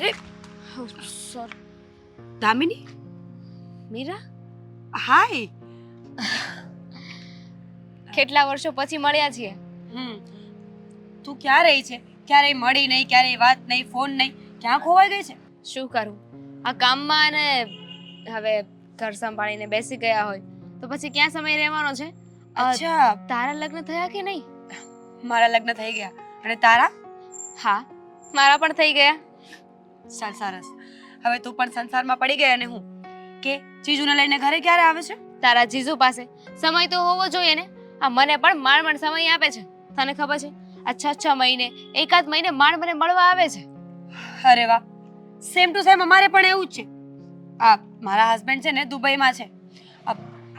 અરે સર દામિની, મીરા, હાય. કેટલા વર્ષો પછી મળ્યા છીએ. તું ક્યાં રહી છે? ક્યારેય મળી નહીં, ક્યારેય વાત નહીં, ફોન નહીં, ક્યાં ખોવાઈ ગઈ છે? શું કરું, આ કામમાં અને હવે ઘર સંભાળીને બેસી ગયા હોય તો પછી ક્યાં સમય રહેવાનો છે. અચ્છા, તારા લગ્ન થયા કે નહીં? મારા લગ્ન થઈ ગયા. અને તારા? હા, મારા પણ થઈ ગયા. ચાલ, સરસ. હવે તું પણ સંસારમાં પડી ગઈ અને હું કે જીજુને લઈને ઘરે ક્યારે આવે છે? તારા જીજુ પાસે સમય તો હોવો જોઈએ ને. આ મને પણ માંડ સમય આપે છે. તને ખબર છે, આ 6 મહિને, એકાદ મહિને માંડ મને મળવા આવે છે. અરે વાહ, સેમ ટુ સેમ અમારે પણ એવું જ છે. આ મારા હસબન્ડ છે ને દુબઈમાં છે.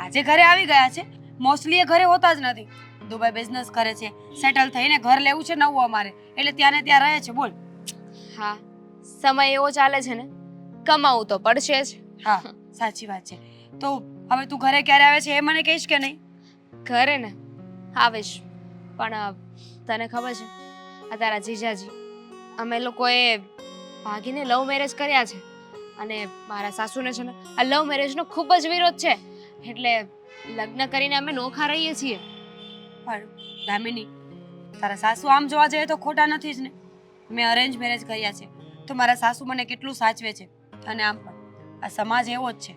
આજે ઘરે આવી ગયા છે. મોસ્ટલી એ ઘરે હોતા જ નથી. દુબઈ બિઝનેસ કરે છે, સેટલ થઈને ઘર લેવું છે નવું અમારે, એટલે ત્યાં ને ત્યાં રહે છે. બોલ. હા, સમય એવો ચાલે છે ને, કમાવું તો પડશે જ. હા, સાચી વાત છે. તો હવે તું ઘરે ક્યારે આવે છે એ મને કહીશ કે નહીં? ઘરે ને આવીશ, પણ તને ખબર છે, આ તારા જીજાજી, અમે લોકોએ ભાગીને લવ મેરેજ કર્યા છે. અને મારા સાસુને છે ને આ લવ મેરેજનો ખૂબ જ વિરોધ છે. એટલે લગ્ન કરીને અમે નોખા રહીએ છીએ. પણ દામિની, તારા સાસુ આમ જોવા જઈએ તો ખોટા નથી જ ને. મેં અરેન્જ મેરેજ કર્યા છે તો મારા સાસુ મને કેટલું સાચવે છે. અને આમ પણ આ સમાજ એવો જ છે,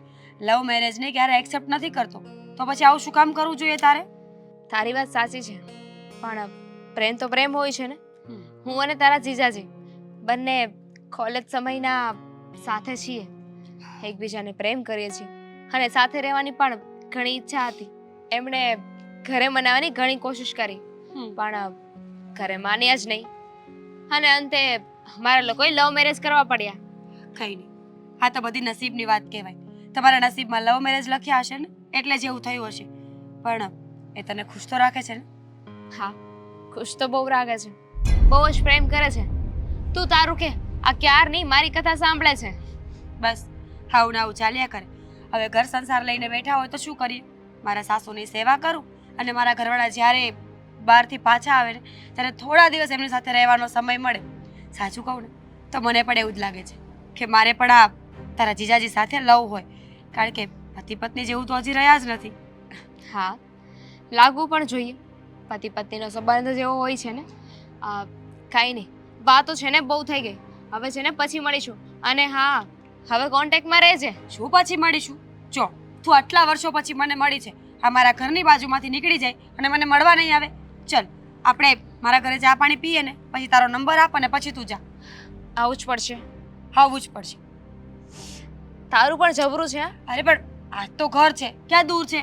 લવ મેરેજને ક્યારે એક્સેપ્ટ નથી કરતો. તો પછી આવું શું કામ કરવું જોઈએ તારે? તારી વાત સાચી છે, પણ પ્રેમ તો પ્રેમ હોય છે ને. હું અને તારા જીજાજી બંને કોલેજ સમયના સાથે છીએ, એકબીજાને પ્રેમ કરીએ છીએ અને સાથે રહેવાની પણ ઘણી ઈચ્છા હતી. એમણે ઘરે મનાવવાની ઘણી કોશિશ કરી, પણ ઘરે માન્યા જ નહીં. અને અંતે મારા લોકોએ લવ મેરેજ કરવા પડ્યા. કંઈ નહીં, આ તો બધી નસીબની વાત કહેવાય. તમારા નસીબમાં લવ મેરેજ લખ્યા હશે ને, એટલે જ એવું થયું હશે. પણ એ તને ખુશ તો રાખે છે ને? હા, ખુશ તો બહુ રાખે છે, બહુ જ પ્રેમ કરે છે. તું તારું કે, આ ક્યારની મારી કથા સાંભળે છે. બસ આવું ને આવું ચાલ્યા કરે. હવે ઘર સંસાર લઈને બેઠા હોય તો શું કરીએ? મારા સાસુની સેવા કરું, અને મારા ઘરવાળા જ્યારે બહારથી પાછા આવે ને ત્યારે થોડા દિવસ એમની સાથે રહેવાનો સમય મળે. સાચું કહું ને તો મને પણ એવું જ લાગે છે કે મારે પણ આ તારા જીજાજી સાથે લવ હોય, કારણ કે પતિ પત્ની જેવું તો હજી રહ્યા જ નથી. હા, લાગવું પણ જોઈએ. પતિ પત્નીનો સંબંધ જેવો હોય છે ને. કાંઈ નહીં, વાતો છે ને બહુ થઈ ગઈ. હવે છે ને પછી મળીશું. અને હા, હવે કોન્ટેક્ટમાં રહેજે. શું પછી મળીશું? જો તું આટલા વર્ષો પછી મને મળી છે, આ મારા ઘરની બાજુમાંથી નીકળી જાય અને મને મળવા નહીં આવે. ચલ, આપણે મારા ઘરે ચા પાણી પીએ ને પછી તારો નંબર આપ અને પછી તું જા. આવું જ પડશે. આવવું જ પડશે. તારું પણ જબરું છે. અરે પણ આજ તો ઘર છે, ક્યાં દૂર છે?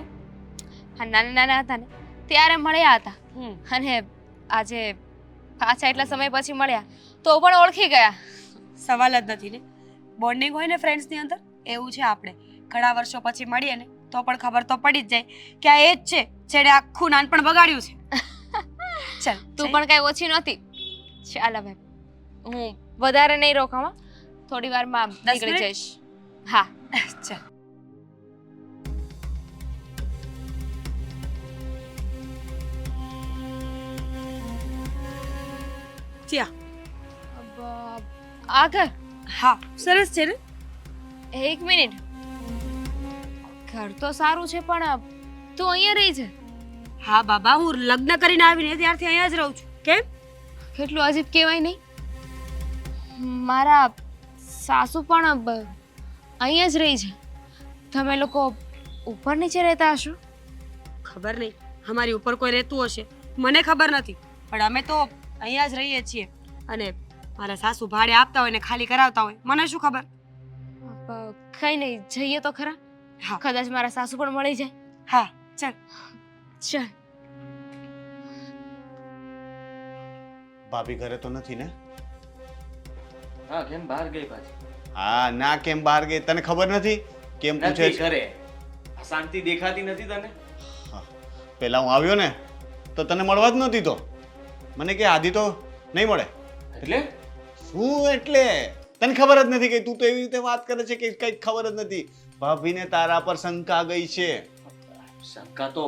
હા, નાના નાના હતા ને ત્યારે મળ્યા હતા, અને આજે પાછા એટલા સમય પછી મળ્યા તો પણ ઓળખી ગયા. સવાલ જ નથી ને. બોન્ડિંગ હોય ને ફ્રેન્ડ્સની અંદર, એવું છે. આપણે ઘણા વર્ષો પછી મળીએ ને તો પણ ખબર તો પડી જ જાય કે આ એ જ છે જેણે આખું નાનપણ બગાડ્યું છે. ચાલ, તું પણ કઈ ઓછી નહોતી. ચાલ, હવે હું વધારે નહીં રોકાવા, થોડી વારમાં નીકળી જઈશ. હા, ચાલ. ત્યાં આગળ. હા, સરસ છે ને. એક મિનિટ, ઘર તો સારું છે પણ તું અહીંયા રહી છે? હા બાબા, હું લગ્ન કરીને આવીને ત્યારથી અહીંયા જ રહું છું. કેમ? કેટલું અજીબ કહેવાય નહીં? મારા સાસુ પણ અહીંયા જ રહી છે. તમે લોકો ઉપર નીચે રહેતા હશો? ખબર નહીં, અમારી ઉપર કોઈ રહેતું હશે, મને ખબર નથી. પણ અમે તો અહીંયા જ રહીએ છીએ. અને મારા સાસુ ભાડે આપતા હોય ને ખાલી કરાવતા હોય, મને શું ખબર? કઈ નહીં, જઈએ તો ખરા. હા, કદાચ મારા સાસુ પણ મળી જાય. હા, ચાલ. ચાલ. ભાભી ઘરે તો નથી ને? હા, કેમ બહાર ગઈ પાછી? હા, ના કેમ બહાર ગઈ તને ખબર નથી? કેમ પૂછે નથી છે? ઘરે. શાંતિ દેખાતી નથી તને? હા, પહેલા હું આવ્યો ને તો તને મળવા જ નહોતી. તો મને કે આદિ તો નહીં મળે. એટલે શું એટલે? તને ખબર જ નથી કે તું તો એવી રીતે વાત કરે છે કે કંઈક ખબર જ નથી. ભાભીને તારા પર શંકા ગઈ છે. શંકા તો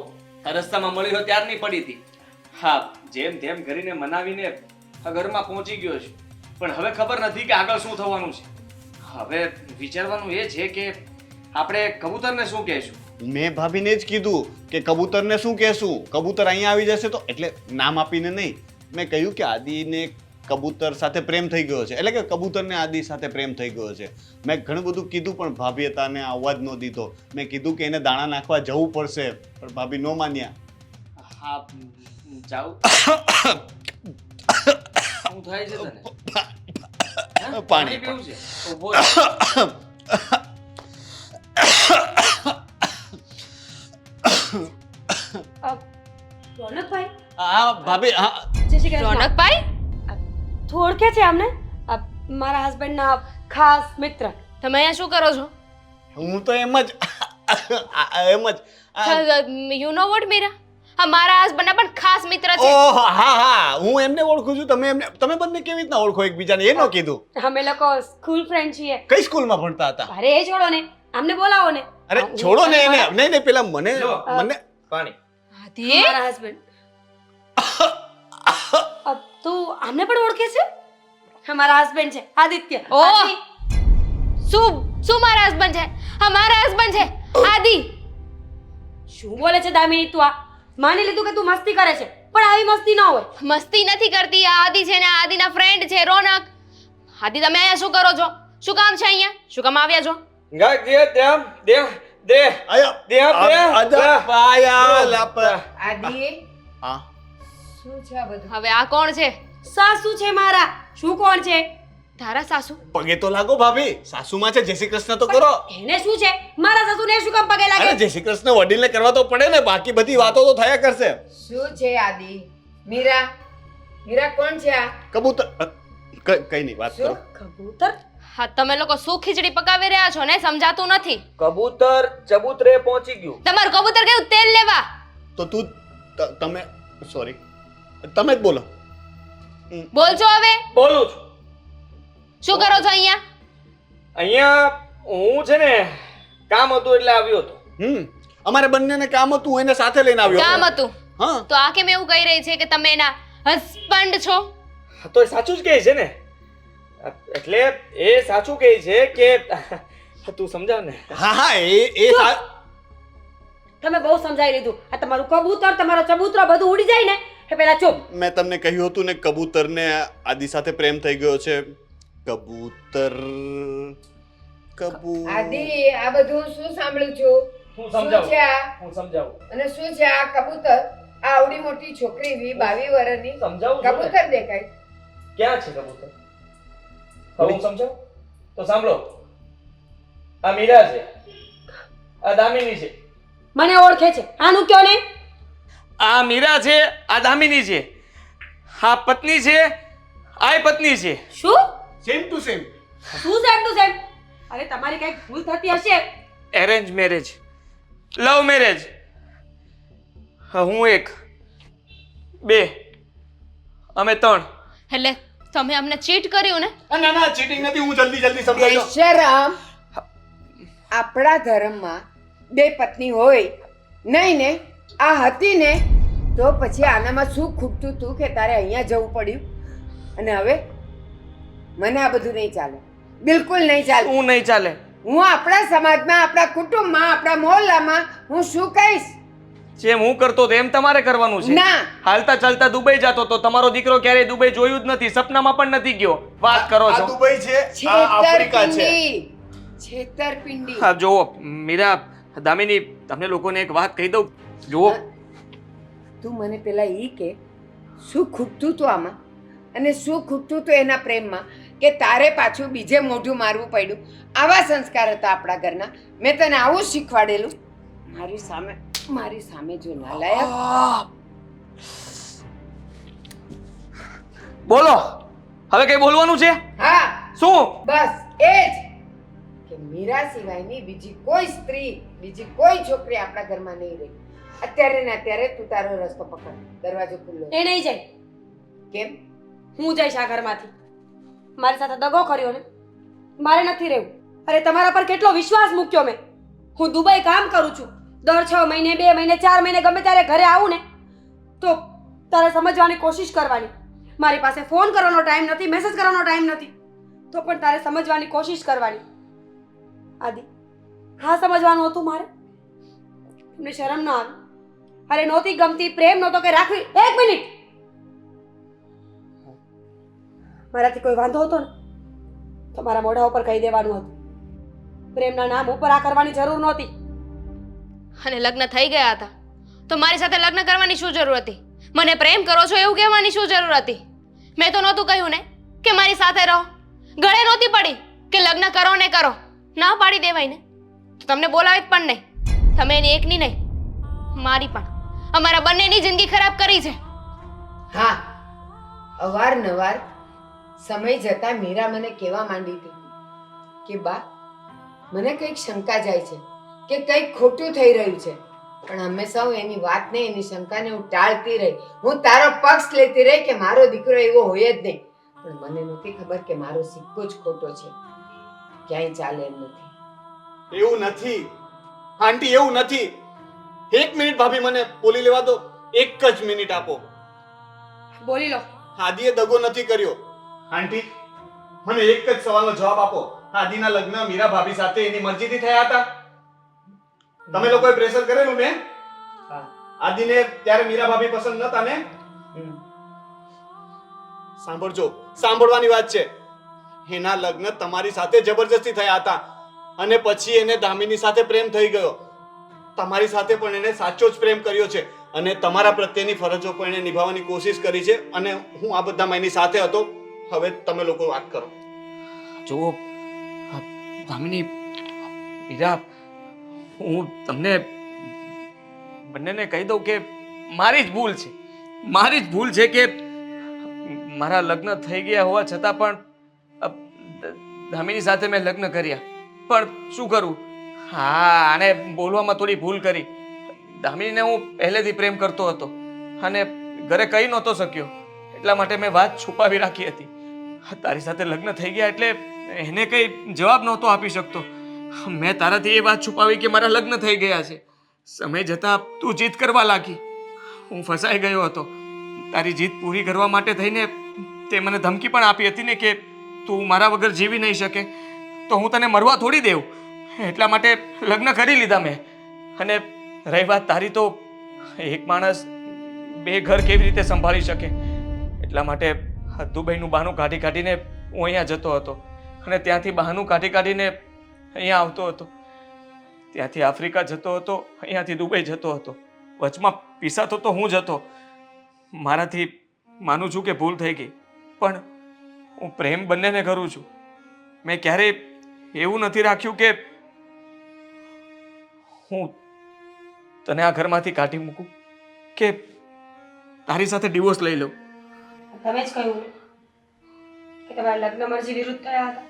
રસ્તામાં મળી હોય ત્યારની પડી હતી. હા, જેમ તેમ કરીને મનાવીને આ ઘરમાં પહોંચી ગયો છું. પણ હવે ખબર નથી કે આગળ શું થવાનું છે. હવે વિચારવાનું એ છે કે આપણે કબૂતરને શું કહેશું. મેં ભાભીને જ કીધું કે કબૂતરને શું કહેશું, કબૂતર અહીંયા આવી જશે તો, એટલે નામ આપીને નહીં, મેં કહ્યું કે આદિને કબૂતર સાથે પ્રેમ થઈ ગયો છે, એટલે કે કબૂતરને આદિ સાથે પ્રેમ થઈ ગયો છે. મેં ઘણું બધું કીધું પણ ભાભીએ તાને આવવા જ ન દીધો. મેં કીધું કે એને દાણા નાખવા જવું પડશે પણ ભાભી ન માન્યા. હા જાઉં. શું થાય છે તને? હા? પાણી પીવું છે? ઊભો રહો. રોનકભાઈ, હા ભાભી, હા જય શ્રી કૃષ્ણ. રોનકભાઈ તું ઓળખે છે આમને? મારા હસબન્ડના ખાસ મિત્ર. તમે અહીંયા શું કરો છો? હું તો એમ જ યુ નો વોટ મીરા? હા, મારા હસબન્ડના પણ ખાસ મિત્ર છે. ઓહ હા, હું એમને ઓળખું છું. તમે બંને કેવી રીતના ઓળખો એકબીજાને? એ ન કીધું. અમે લોકો સ્કૂલ ફ્રેન્ડ છીએ. કઈ સ્કૂલમાં ભણતા હતા? અરે એ છોડો ને, આમને બોલાવો ને. અરે છોડો ને એને. નહીં પેલા મને જો. મને પાણી. આદિ, મારા હસબન્ડ. તું આમને પણ ઓળખે છે? હા, મારા હસબન્ડ છે આદિત્ય. ઓહ! આદિ. શું મારા હસબન્ડ છે? હા, મારા હસબન્ડ છે આદિ. શું બોલે છે દામિની તું? આ માની લીધું કે તું મસ્તી કરે છે, પણ આવી મસ્તી ન હોય. મસ્તી નથી કરતી. આ આદિ છે ને આદિના ફ્રેન્ડ છે રોનક. આદિ, તમે અહીંયા શું કરો છો? શું કામ છે અહીંયા? શું કામ આવ્યા છો? ગા દે દે દે આયા દે આજા પાયા લાપ. આદિ હા, શું છે આ બધું? હવે આ કોણ છે? સાસુ છે મારા. શું કોણ છે? તારા સાસુ? પગે તો લાગો ભાભી. સાસુમાં છે, જય શ્રી કૃષ્ણ તો કરો. એને શું છે? મારા સાસુને શું કામ પગે અરે લાગે? જય શ્રી કૃષ્ણ વડીલને કરવા તો પડે ને, બાકી બધી વાતો તો થયા કરશે. શું છે આદિ? મીરા મીરા કોણ છે આ? કબૂતર કઈ નહીં, વાત કરો. શું? કબૂતર? હા, તમે લોકો શું ખીચડી પકાવી રહ્યા છો ને સમજાતું નથી. કબૂતર ચબૂતરે પહોંચી ગયું. તમારું કબૂતર ગયું તેલ લેવા. તો તમે સોરી, તમે જ બોલો. બોલજો હવે. બોલું છું. શું કરો છો અહીંયા? અહીંયા હું છે ને કામ હતું એટલે આવ્યો હતો. અમારે બંનેને કામ હતું, એને સાથે લઈને આવ્યો. કામ હતું હા, તો આ કેમ એવું કહી રહી છે કે તમે એના હસબન્ડ છો? તો એ સાચું જ કહે છે ને. એટલે એ સાચું કહે છે કે તું સમજાવ ને. હા હા, એ તમે બહુ સમજાવી લીધું. આ તમારું કબૂતર, તમારો ચબૂતરો બધું ઉડી જાય ને એ પેલા ચૂપ. મેં તમને કહ્યું હતું ને, કબૂતરને આદિ સાથે પ્રેમ થઈ ગયો છે. કબૂતર આદિ, આ બધું શું સાંભળું છું? હું શું સમજાવું. છે આ? હું સમજાવું. અને શું છે આ કબૂતર? આ આવડી મોટી છોકરી 22 વર્ષની સમજાવું છું ને. કબૂતર દેખાય. ક્યાં છે કબૂતર? હવે હું સમજાવું તો સાંભળો. આ મીરા છે, આ દામિની છે. મને ઓળખે છે. આનું કયો ને? આ મીરા છે, આ દામિની છે. આ પત્ની છે, આ પત્ની છે. શું? Same to same. શું સેમ ટુ સેમ? અરે તમારી કઈક ભૂલ થતી હશે. Arrange marriage, love marriage. હું 1, 2, અમે 3. એટલે તમે અમને ચીટ કર્યું ને? ના ના, ચીટિંગ નથી. હું જલ્દી સમજાવી દઉં. શરમ. આપણા ધર્મમાં 2 પત્ની હોય નહીં ને? આ હતી ને, તો પછી આનામાં શું ખૂટતું તું કે તારે અહીંયા જવું પડ્યું? અને હવે મને આ બધું નહીં ચાલે, બિલકુલ નહીં ચાલે. હું નહીં ચાલે. હું આપણા સમાજમાં, આપણા કુટુંબમાં, આપણા મોહલ્લામાં હું શું કહીશ? જેમ હું કરતો તો એમ તમારે કરવાનું છે. ના. હાલતા ચાલતા દુબઈ જતો તો તમારો દીકરો ક્યારેય દુબઈ જોયું જ નથી, સપનામાં પણ નથી ગયો. વાત કરો આ છો. દુબઈ છે, આ આફ્રિકા છે. છેતરપિંડી. હા જુઓ મીરા, દામિની, તમને લોકોને એક વાત કહી દઉં. જુઓ, તું મને પેલા ઈ કે શું ખૂટતું તું આમાં, અને શું ખૂટતું તું એના પ્રેમમાં કે તારે પાછું બીજે મોઢું મારવું પડ્યું? આવા સંસ્કાર હતા આપણા ઘરના. મેં તને આવું શીખવાડેલું. મારી સામે જો નાલાયક. બોલો હવે કઈ બોલવાનું છે? હા, શું? બસ એ જ કે મીરા સિવાયની બીજી કોઈ સ્ત્રી, બીજી કોઈ છોકરી આપણા ઘરમાં નહીં રહી. અત્યારે ને અત્યારે તું તારો રસ્તો પકડ, દરવાજો ખુલ્લો. એ નહીં જાય. કેમ? હું જઈશ આ ઘરમાંથી. મારી સાથે દગો કર્યો ને, મારે નથી રહેવું. અરે તમારા પર કેટલો વિશ્વાસ મૂક્યો મેં. હું દુબઈ કામ કરું છું. દર 6 મહિને, 2 મહિને, 4 મહિને ગમે ત્યારે ઘરે આવું ને તો તારે સમજવાની કોશિશ કરવાની. મારી પાસે ફોન કરવાનો ટાઈમ નથી, મેસેજ કરવાનો ટાઈમ નથી, તો પણ તારે સમજવાની કોશિશ કરવાની. આદિ, હા સમજવાનું હતું મારે. તમને શરમ ના આવી? અરે નહોતી ગમતી, પ્રેમ નહોતો કે રાખવી. 1 મિનિટ, મારાથી કોઈ વાંધો હતો ને તો મારા મોઢા ઉપર કહી દેવાનું હતું. પ્રેમના નામ ઉપર આ કરવાની જરૂર નહોતી. અને લગ્ન થઈ ગયા હતા તો મારી સાથે લગ્ન કરવાની શું જરૂર હતી? મને પ્રેમ કરો છો એવું કહેવાની શું જરૂર હતી? મેં તો નહોતું કહ્યું ને કે મારી સાથે રહો. ગળે નહોતી પડી કે લગ્ન કરો ને કરો. ના પાડી દેવાય ને તો તમને બોલાવે જ પણ નહીં. તમે એની એકની નહીં, મારી પણ, અમારા બંનેની જિંદગી ખરાબ કરી છે. હા, અવારનવાર સમય જતાં મીરા મને કહેવા માંડી હતી કે બા, મને કંઈક શંકા જાય છે કે કંઈક ખોટું થઈ રહ્યું છે. પણ હંમેશા હું એની વાતને, એની શંકાને હું ટાળતી રહી. હું તારો પક્ષ લેતી રહી કે મારો દીકરો એવો હોય જ નહીં. પણ મને નહોતી ખબર કે મારો સિક્કો જ ખોટો છે. ક્યાંય ચાલે એમ નથી. એવું નથી આંટી, એવું નથી. 1 મિનિટ ભાભી, મને બોલી લેવા દો. 1 જ મિનિટ આપો. બોલી લો. આદિએ દગો નથી કર્યો. આંટી, મને એક જ સવાલનો જવાબ આપો. આદિના લગ્ન મીરા ભાભી સાથે એની મરજીથી થયા હતા? તમે લોકોએ પ્રેશર કરેલું ને? હા. આદિને ત્યારે મીરા ભાભી પસંદ નતા ને? હમ. સાંભળજો, સાંભળવાની વાત છે. એના લગ્ન તમારી સાથે જબરજસ્તી થયા હતા અને પછી એને દામિની સાથે પ્રેમ થઈ ગયો. તમારી સાથે પણ એને સાચો જ પ્રેમ કર્યો છે અને તમારા પ્રત્યેની ફરજો પણ એને નિભાવવાની કોશિશ કરી છે અને હું આ બધામાં એની સાથે હતો. હવે તમે લોકો વાત કરો. જુઓ દામિની, મીરા, હું તમને બંનેને કહી દઉં કે મારી જ ભૂલ છે. મારી જ ભૂલ છે કે મારા લગ્ન થઈ ગયા હોવા છતાં પણ દામિની સાથે મેં લગ્ન કર્યા. પણ શું કરું, હા, આને બોલવામાં થોડી ભૂલ કરી. દામિનીને હું પહેલેથી પ્રેમ કરતો હતો અને ઘરે કહી નહોતો શક્યો, એટલા માટે મેં વાત છુપાવી રાખી હતી. તારી સાથે લગ્ન થઈ ગયા એટલે એને કંઈ જવાબ નહોતો આપી શકતો. મેં તારાથી એ વાત છુપાવી કે મારા લગ્ન થઈ ગયા છે. સમય જતાં તું જીદ કરવા લાગી. હું ફસાઈ ગયો હતો. તારી જીદ પૂરી કરવા માટે થઈને તે મને ધમકી પણ આપી હતી ને કે તું મારા વગર જીવી નહીં શકે તો હું તને મરવા થોડી દેવું. એટલા માટે લગ્ન કરી લીધા મેં. અને રહી વાત તારી, તો એક માણસ 2 ઘર કેવી રીતે સંભાળી શકે? એટલા માટે દુબઈનું બહાનું કાઢીને હું અહીંયા જતો હતો અને ત્યાંથી બહાનું કાઢીને અહીંયા આવતો હતો. ત્યાંથી આફ્રિકા જતો હતો, અહીંયાથી દુબઈ જતો હતો. વચમાં પીસાતો તો હું જ હતો. મારાથી માનું છું કે ભૂલ થઈ ગઈ, પણ હું પ્રેમ બંનેને કરું છું. મેં ક્યારેય એવું નથી રાખ્યું કે હું તને આ ઘરમાંથી કાઢી મૂકું કે તારી સાથે ડિવોર્સ લઈ લઉં. તમે જ કહ્યું ને કે તમારા લગ્ન મરજી વિરુદ્ધ થયા હતા,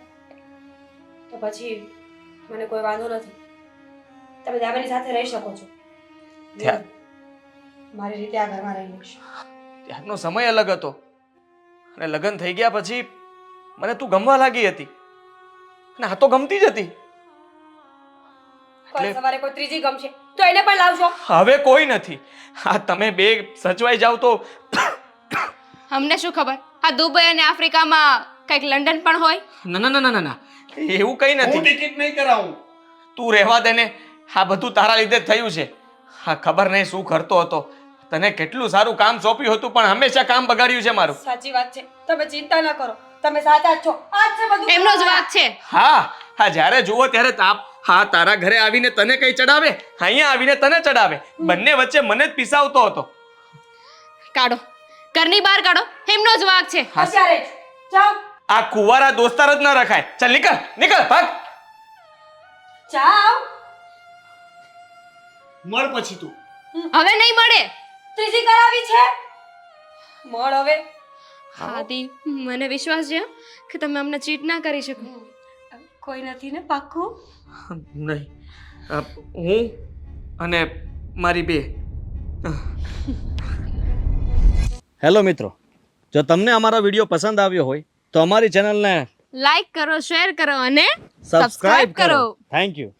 તો પછી મને કોઈ વાંધો નથી. તમે દામિની સાથે રહી શકો છો. ત્યાં મારી રીતે આ ઘરમાં રહી શકશો. ત્યારનો સમય અલગ હતો અને લગ્ન થઈ ગયા પછી મને તું ગમવા લાગી હતી અને આ તો ગમતી જ હતી. કોઈ સવારે કોઈ ત્રીજી ગમશે તો એને પણ લાવશો. હવે કોઈ નથી. આ તમે 2 સચવાઈ જાવ તો અમને શું ખબર આ દુબઈ અને આફ્રિકામાં કંઈક લંડન પણ હોય. ના ના ના ના ના, એવું કઈ હું નથી. ટિકિટ નહીં કરાવું. તું રહેવા દે ને. આ બધું તારા લીધે જ થયું છે. હા, ખબર નહીં શું કરતો હતો. તને કેટલું સારું કામ સોંપ્યું હતું પણ હંમેશા કામ બગાડ્યું છે મારું. સાચી વાત છે. તમે ચિંતા ન કરો. તમે સાચા જ છો. આ જ છે બધું. એમનો જ વાંક છે. હા, જ્યારે જુઓ ત્યારે તાપ. હા, તારા ઘરે આવીને તને કઈ ચડાવે, અહીંયા આવીને તને ચડાવે. બંને વચ્ચે મને જ પીસાવતો હતો. કાઢો, ઘરની બહાર કાઢો. એમનો જ વાંક છે. અત્યારે જ જાઓ. આ કુવારા દોસ્તાર જ ન રખાય. ચાલ નીકળ, નીકળ, ભાગ. જાઓ. મળ પછી તું. હવે નહીં મળે. ત્રીજી કરાવી છે. મળ હવે. આદિ, મને વિશ્વાસ છે કે તમે અમને ચીટ ના કરી શકો. કોઈ નથી ને પાક્કું? નહીં, હું અને મારી 2. હેલો મિત્રો, જો તમને અમારો વિડીયો પસંદ આવ્યો હોય તો અમારી ચેનલને લાઈક કરો, શેર કરો અને સબસ્ક્રાઇબ કરો. કરો. Thank you.